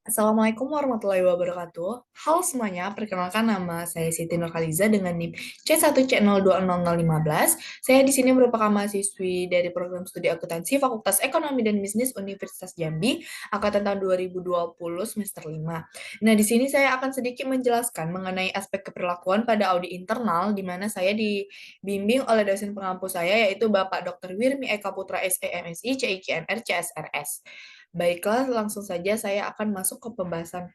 Assalamualaikum warahmatullahi wabarakatuh. Halo semuanya, perkenalkan nama saya Siti Nurhaliza dengan NIM C1C020015. Saya di sini merupakan mahasiswi dari program studi akuntansi Fakultas Ekonomi dan Bisnis Universitas Jambi, angkatan tahun 2020 semester 5. Nah, di sini saya akan sedikit menjelaskan mengenai aspek keperlakuan pada audit internal, di mana saya dibimbing oleh dosen pengampu saya, yaitu Bapak Dr. Wirmi Eka Putra SEMSI, CIKNR, CSRS. Baiklah, langsung saja saya akan masuk ke pembahasan.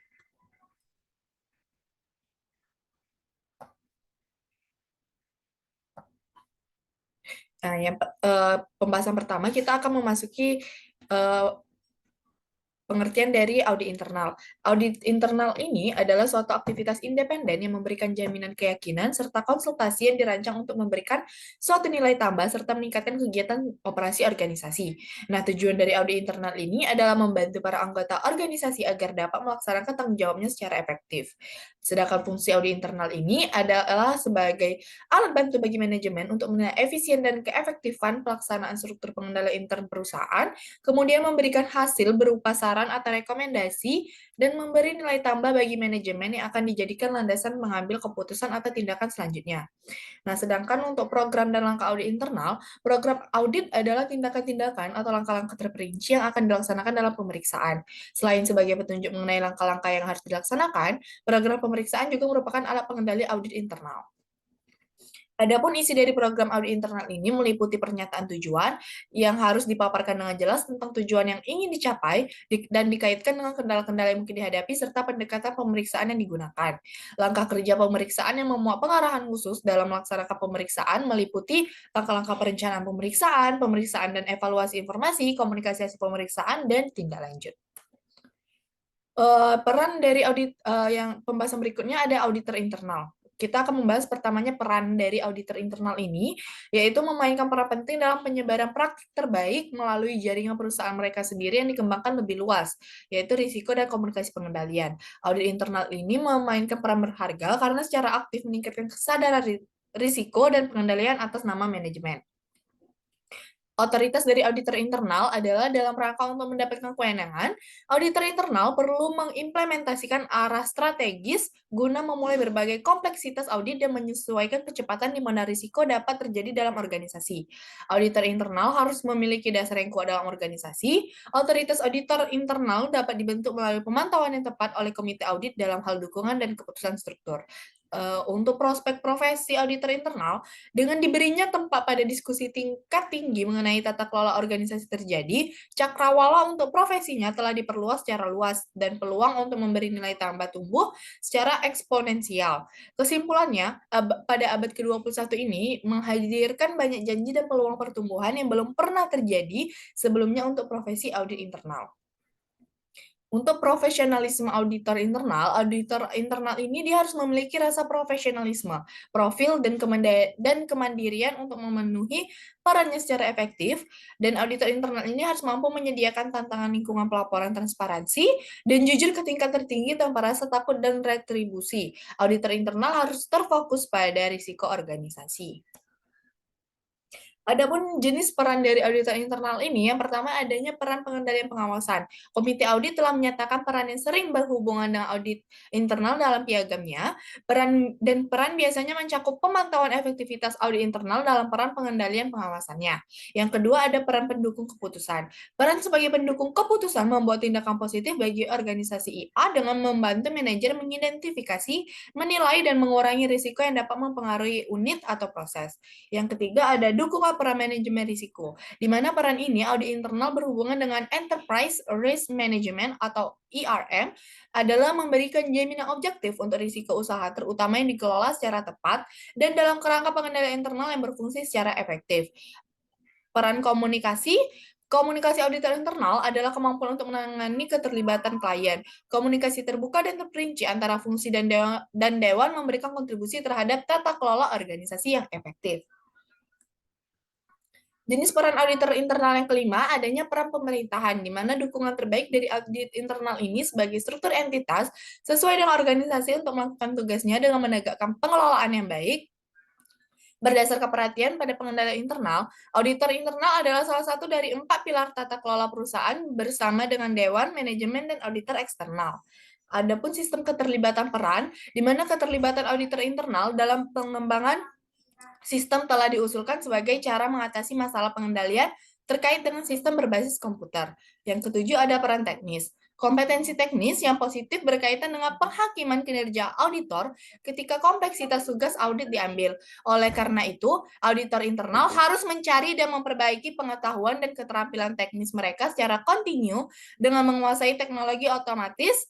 Nah, pembahasan pertama kita akan memasuki eh, pengertian dari audit internal. Audit internal ini adalah suatu aktivitas independen yang memberikan jaminan keyakinan serta konsultasi yang dirancang untuk memberikan suatu nilai tambah serta meningkatkan kegiatan operasi organisasi. Nah, tujuan dari audit internal ini adalah membantu para anggota organisasi agar dapat melaksanakan tanggung jawabnya secara efektif. Sedangkan fungsi audit internal ini adalah sebagai alat bantu bagi manajemen untuk menilai efisien dan keefektifan pelaksanaan struktur pengendalian intern perusahaan, kemudian memberikan hasil berupa saran atau rekomendasi, dan memberi nilai tambah bagi manajemen yang akan dijadikan landasan mengambil keputusan atau tindakan selanjutnya. Nah, sedangkan untuk program dan langkah audit internal, program audit adalah tindakan-tindakan atau langkah-langkah terperinci yang akan dilaksanakan dalam pemeriksaan. Selain sebagai petunjuk mengenai langkah-langkah yang harus dilaksanakan, program pemeriksaan juga merupakan alat pengendali audit internal. Adapun isi dari program audit internal ini meliputi pernyataan tujuan yang harus dipaparkan dengan jelas tentang tujuan yang ingin dicapai dan dikaitkan dengan kendala-kendala yang mungkin dihadapi serta pendekatan pemeriksaan yang digunakan. Langkah kerja pemeriksaan yang memuat pengarahan khusus dalam melaksanakan pemeriksaan meliputi langkah-langkah perencanaan pemeriksaan, pemeriksaan dan evaluasi informasi, komunikasi hasil pemeriksaan, dan tindak lanjut. Peran dari audit yang pembahasan berikutnya ada auditor internal. Kita akan membahas pertamanya peran dari auditor internal ini, yaitu memainkan peran penting dalam penyebaran praktik terbaik melalui jaringan perusahaan mereka sendiri yang dikembangkan lebih luas, yaitu risiko dan komunikasi pengendalian. Audit internal ini memainkan peran berharga karena secara aktif meningkatkan kesadaran risiko dan pengendalian atas nama manajemen. Otoritas dari auditor internal adalah dalam rangka untuk mendapatkan kewenangan, auditor internal perlu mengimplementasikan arah strategis guna memulai berbagai kompleksitas audit dan menyesuaikan kecepatan di mana risiko dapat terjadi dalam organisasi. Auditor internal harus memiliki dasar yang kuat dalam organisasi. Otoritas auditor internal dapat dibentuk melalui pemantauan yang tepat oleh komite audit dalam hal dukungan dan keputusan struktur. Untuk prospek profesi auditor internal, dengan diberinya tempat pada diskusi tingkat tinggi mengenai tata kelola organisasi terjadi, cakrawala untuk profesinya telah diperluas secara luas dan peluang untuk memberi nilai tambah tumbuh secara eksponensial. Kesimpulannya, pada abad ke-21 ini menghadirkan banyak janji dan peluang pertumbuhan yang belum pernah terjadi sebelumnya untuk profesi audit internal. Untuk profesionalisme auditor internal ini dia harus memiliki rasa profesionalisme, profil dan kemandirian untuk memenuhi perannya secara efektif, dan auditor internal ini harus mampu menyediakan tantangan lingkungan pelaporan transparansi dan jujur ke tingkat tertinggi tanpa rasa takut dan retribusi. Auditor internal harus terfokus pada risiko organisasi. Adapun jenis peran dari auditor internal ini, yang pertama adanya peran pengendalian pengawasan. Komite audit telah menyatakan peran yang sering berhubungan dengan audit internal dalam piagamnya. Peran biasanya mencakup pemantauan efektivitas audit internal dalam peran pengendalian pengawasannya. Yang kedua ada peran pendukung keputusan. Peran sebagai pendukung keputusan membuat tindakan positif bagi organisasi IA dengan membantu manajer mengidentifikasi, menilai, dan mengurangi risiko yang dapat mempengaruhi unit atau proses. Yang ketiga ada dukungan peran manajemen risiko, di mana peran ini audit internal berhubungan dengan Enterprise Risk Management atau ERM, adalah memberikan jaminan objektif untuk risiko usaha, terutama yang dikelola secara tepat dan dalam kerangka pengendalian internal yang berfungsi secara efektif. Peran komunikasi, komunikasi auditor internal adalah kemampuan untuk menangani keterlibatan klien. Komunikasi terbuka dan terperinci antara fungsi dan dewan memberikan kontribusi terhadap tata kelola organisasi yang efektif. Jenis peran auditor internal yang kelima, adanya peran pemerintahan, di mana dukungan terbaik dari audit internal ini sebagai struktur entitas sesuai dengan organisasi untuk melakukan tugasnya dengan menegakkan pengelolaan yang baik, Berdasarkan perhatian pada pengendalian internal, auditor internal adalah salah satu dari 4 pilar tata kelola perusahaan bersama dengan dewan, manajemen, dan auditor eksternal. Adapun sistem keterlibatan peran, di mana keterlibatan auditor internal dalam pengembangan sistem telah diusulkan sebagai cara mengatasi masalah pengendalian terkait dengan sistem berbasis komputer. Yang ketujuh ada peran teknis. Kompetensi teknis yang positif berkaitan dengan penghakiman kinerja auditor ketika kompleksitas tugas audit diambil. Oleh karena itu, auditor internal harus mencari dan memperbaiki pengetahuan dan keterampilan teknis mereka secara kontinu dengan menguasai teknologi otomatis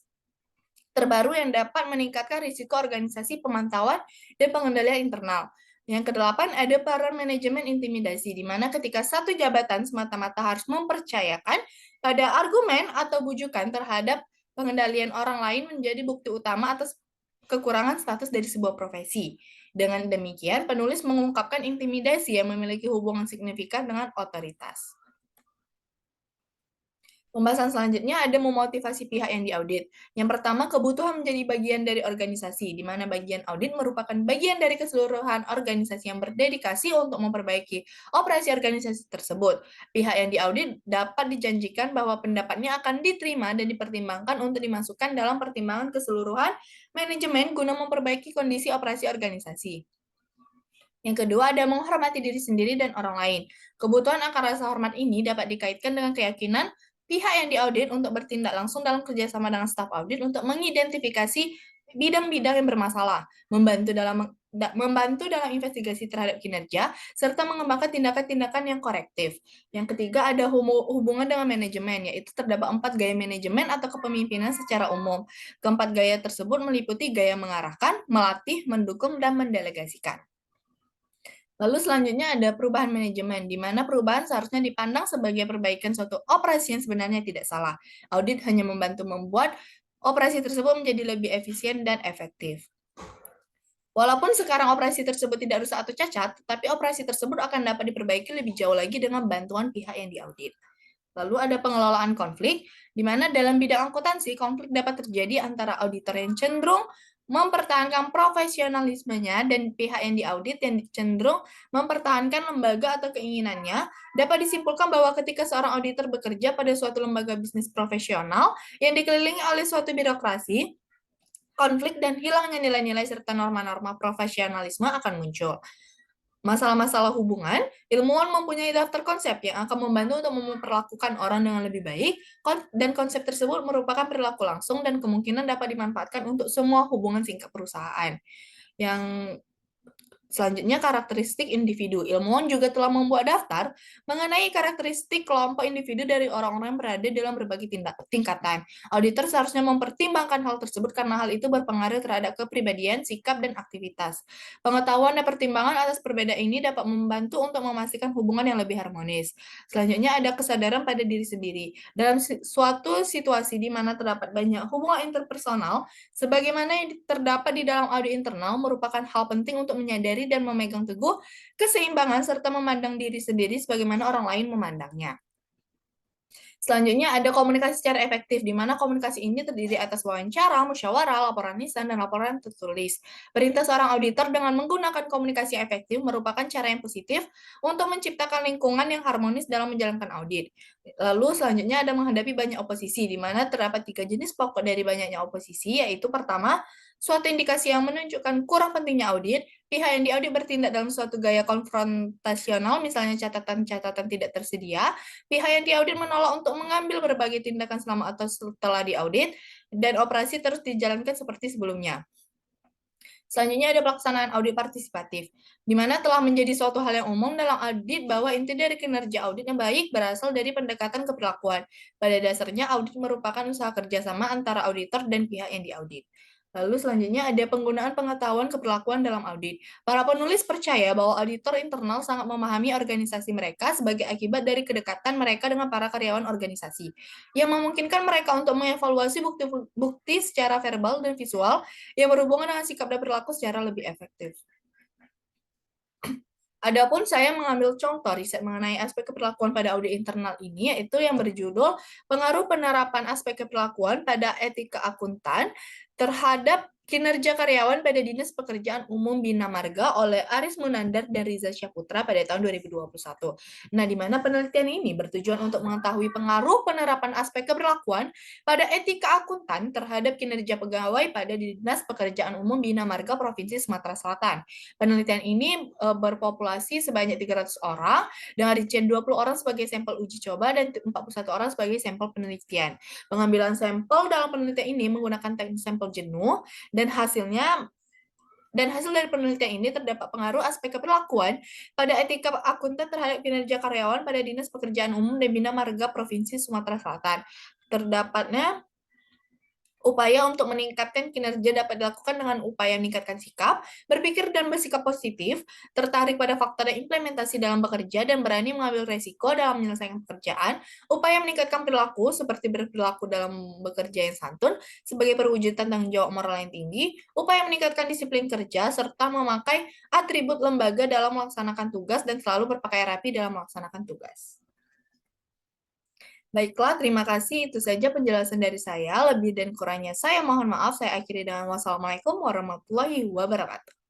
terbaru yang dapat meningkatkan risiko organisasi, pemantauan, dan pengendalian internal. Yang kedelapan, ada peran manajemen intimidasi, di mana ketika satu jabatan semata-mata harus mempercayakan pada argumen atau bujukan terhadap pengendalian orang lain menjadi bukti utama atas kekurangan status dari sebuah profesi. Dengan demikian, penulis mengungkapkan intimidasi yang memiliki hubungan signifikan dengan otoritas. Pembahasan selanjutnya ada memotivasi pihak yang diaudit. Yang pertama, kebutuhan menjadi bagian dari organisasi, di mana bagian audit merupakan bagian dari keseluruhan organisasi yang berdedikasi untuk memperbaiki operasi organisasi tersebut. Pihak yang diaudit dapat dijanjikan bahwa pendapatnya akan diterima dan dipertimbangkan untuk dimasukkan dalam pertimbangan keseluruhan manajemen guna memperbaiki kondisi operasi organisasi. Yang kedua, ada menghormati diri sendiri dan orang lain. Kebutuhan akan rasa hormat ini dapat dikaitkan dengan keyakinan pihak yang diaudit untuk bertindak langsung dalam kerjasama dengan staf audit untuk mengidentifikasi bidang-bidang yang bermasalah, membantu dalam investigasi terhadap kinerja, serta mengembangkan tindakan-tindakan yang korektif. Yang ketiga, ada hubungan dengan manajemen, yaitu terdapat 4 gaya manajemen atau kepemimpinan secara umum. Keempat gaya tersebut meliputi gaya mengarahkan, melatih, mendukung, dan mendelegasikan. Lalu selanjutnya ada perubahan manajemen, di mana perubahan seharusnya dipandang sebagai perbaikan suatu operasi yang sebenarnya tidak salah. Audit hanya membantu membuat operasi tersebut menjadi lebih efisien dan efektif. Walaupun sekarang operasi tersebut tidak rusak atau cacat, tetapi operasi tersebut akan dapat diperbaiki lebih jauh lagi dengan bantuan pihak yang diaudit. Lalu ada pengelolaan konflik, di mana dalam bidang akuntansi, konflik dapat terjadi antara auditor yang cenderung mempertahankan profesionalismenya dan pihak yang diaudit yang cenderung mempertahankan lembaga atau keinginannya. Dapat disimpulkan bahwa ketika seorang auditor bekerja pada suatu lembaga bisnis profesional yang dikelilingi oleh suatu birokrasi, konflik dan hilangnya nilai-nilai serta norma-norma profesionalisme akan muncul. Masalah-masalah hubungan, ilmuwan mempunyai daftar konsep yang akan membantu untuk memperlakukan orang dengan lebih baik, dan konsep tersebut merupakan perilaku langsung dan kemungkinan dapat dimanfaatkan untuk semua hubungan singkat perusahaan. Yang selanjutnya, karakteristik individu. Ilmuwan juga telah membuat daftar mengenai karakteristik kelompok individu dari orang-orang yang berada dalam berbagai tingkatan. Auditor seharusnya mempertimbangkan hal tersebut karena hal itu berpengaruh terhadap kepribadian, sikap, dan aktivitas. Pengetahuan dan pertimbangan atas perbedaan ini dapat membantu untuk memastikan hubungan yang lebih harmonis. Selanjutnya ada kesadaran pada diri sendiri. Dalam suatu situasi di mana terdapat banyak hubungan interpersonal, sebagaimana yang terdapat di dalam audit internal merupakan hal penting untuk menyadari dan memegang teguh keseimbangan serta memandang diri sendiri sebagaimana orang lain memandangnya. Selanjutnya ada komunikasi secara efektif, di mana komunikasi ini terdiri atas wawancara, musyawarah, laporan lisan, dan laporan tertulis. Perintah seorang auditor dengan menggunakan komunikasi efektif merupakan cara yang positif untuk menciptakan lingkungan yang harmonis dalam menjalankan audit. Lalu selanjutnya ada menghadapi banyak oposisi, di mana terdapat 3 jenis pokok dari banyaknya oposisi, yaitu pertama, suatu indikasi yang menunjukkan kurang pentingnya audit, pihak yang diaudit bertindak dalam suatu gaya konfrontasional, misalnya catatan-catatan tidak tersedia, pihak yang diaudit menolak untuk mengambil berbagai tindakan selama atau setelah diaudit, dan operasi terus dijalankan seperti sebelumnya. Selanjutnya ada pelaksanaan audit partisipatif, di mana telah menjadi suatu hal yang umum dalam audit bahwa inti dari kinerja audit yang baik berasal dari pendekatan keperilakuan. Pada dasarnya, audit merupakan usaha kerjasama antara auditor dan pihak yang diaudit. Lalu selanjutnya ada penggunaan pengetahuan keperlakuan dalam audit. Para penulis percaya bahwa auditor internal sangat memahami organisasi mereka sebagai akibat dari kedekatan mereka dengan para karyawan organisasi, yang memungkinkan mereka untuk mengevaluasi bukti-bukti secara verbal dan visual yang berhubungan dengan sikap dan perilaku secara lebih efektif. Adapun saya mengambil contoh riset mengenai aspek keperlakuan pada audit internal ini, yaitu yang berjudul Pengaruh Penerapan Aspek Keperlakuan pada Etika Akuntan terhadap Kinerja karyawan pada Dinas Pekerjaan Umum Bina Marga oleh Aris Munandar dan Riza Syaputra pada tahun 2021. Nah, di mana penelitian ini bertujuan untuk mengetahui pengaruh penerapan aspek keberlakuan pada etika akuntan terhadap kinerja pegawai pada Dinas Pekerjaan Umum Bina Marga Provinsi Sumatera Selatan. Penelitian ini berpopulasi sebanyak 300 orang dengan rincian 20 orang sebagai sampel uji coba dan 41 orang sebagai sampel penelitian. Pengambilan sampel dalam penelitian ini menggunakan teknik sampel jenuh dan hasil dari penelitian ini terdapat pengaruh aspek keperlakuan pada etika akuntan terhadap kinerja karyawan pada Dinas Pekerjaan Umum dan Bina Marga Provinsi Sumatera Selatan. Terdapatnya upaya untuk meningkatkan kinerja dapat dilakukan dengan upaya meningkatkan sikap, berpikir dan bersikap positif, tertarik pada faktor dan implementasi dalam bekerja, dan berani mengambil resiko dalam menyelesaikan pekerjaan, upaya meningkatkan perilaku seperti berperilaku dalam bekerja yang santun sebagai perwujudan tanggung jawab moral yang tinggi, upaya meningkatkan disiplin kerja, serta memakai atribut lembaga dalam melaksanakan tugas dan selalu berpakaian rapi dalam melaksanakan tugas. Baiklah, terima kasih. Itu saja penjelasan dari saya. Lebih dan kurangnya saya mohon maaf. Saya akhiri dengan wassalamualaikum warahmatullahi wabarakatuh.